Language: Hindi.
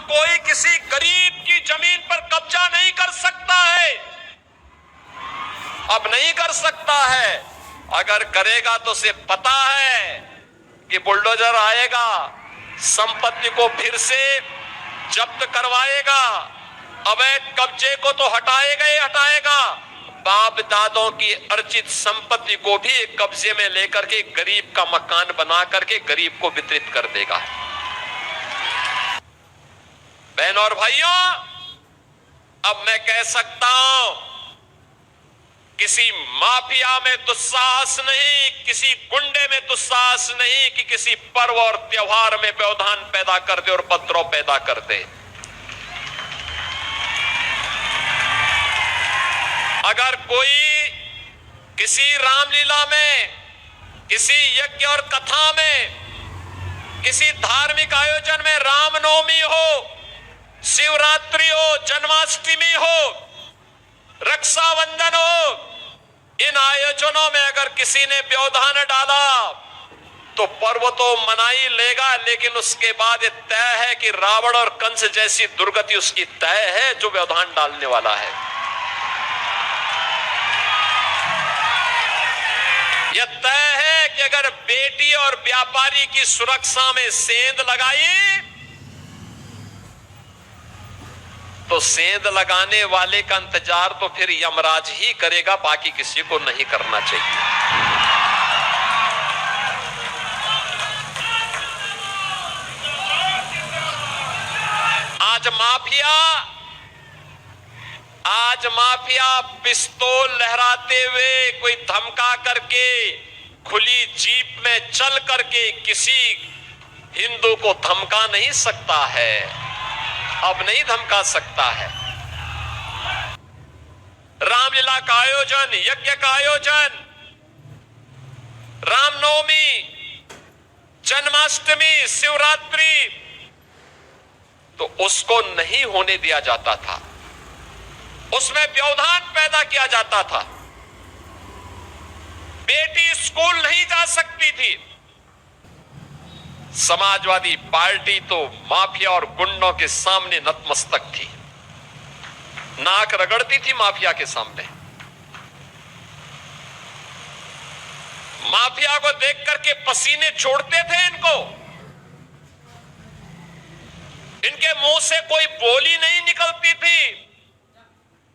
कोई किसी गरीब की जमीन पर कब्जा नहीं कर सकता है, अब नहीं कर सकता है। अगर करेगा तो उसे पता है कि बुलडोजर आएगा, संपत्ति को फिर से जब्त करवाएगा, अवैध कब्जे को तो हटाएगा ही हटाएगा, बाप दादों की अर्जित संपत्ति को भी एक कब्जे में लेकर के गरीब का मकान बना करके गरीब को वितरित कर देगा। बहन और भाइयों, अब मैं कह सकता हूं, किसी माफिया में दुस्साहस नहीं, किसी गुंडे में दुस्साहस नहीं कि किसी पर्व और त्योहार में व्यवधान पैदा कर दे और उपद्रव पैदा कर दे। अगर कोई किसी रामलीला में, किसी यज्ञ और कथा में, किसी धार्मिक आयोजन में, रामनवमी हो, शिवरात्रि हो, जन्माष्टमी हो, रक्षाबंधन हो, इन आयोजनों में अगर किसी ने व्यवधान डाला तो पर्व तो मना ही लेगा, लेकिन उसके बाद यह तय है कि रावण और कंस जैसी दुर्गति उसकी तय है जो व्यवधान डालने वाला है। यह तय है कि अगर बेटी और व्यापारी की सुरक्षा में सेंध लगाई तो सेंध लगाने वाले का इंतजार तो फिर यमराज ही करेगा, बाकी किसी को नहीं करना चाहिए। आज माफिया पिस्तौल लहराते हुए, कोई धमका करके, खुली जीप में चल करके किसी हिंदू को धमका नहीं सकता है, अब नहीं धमका सकता है। रामलीला का आयोजन, यज्ञ का आयोजन, रामनवमी, जन्माष्टमी, शिवरात्रि, तो उसको नहीं होने दिया जाता था, उसमें व्यवधान पैदा किया जाता था। बेटी स्कूल नहीं जा सकती थी। समाजवादी पार्टी तो माफिया और गुंडों के सामने नतमस्तक थी, नाक रगड़ती थी माफिया के सामने। माफिया को देख करके पसीने छोड़ते थे इनको, इनके मुंह से कोई बोली नहीं निकलती थी।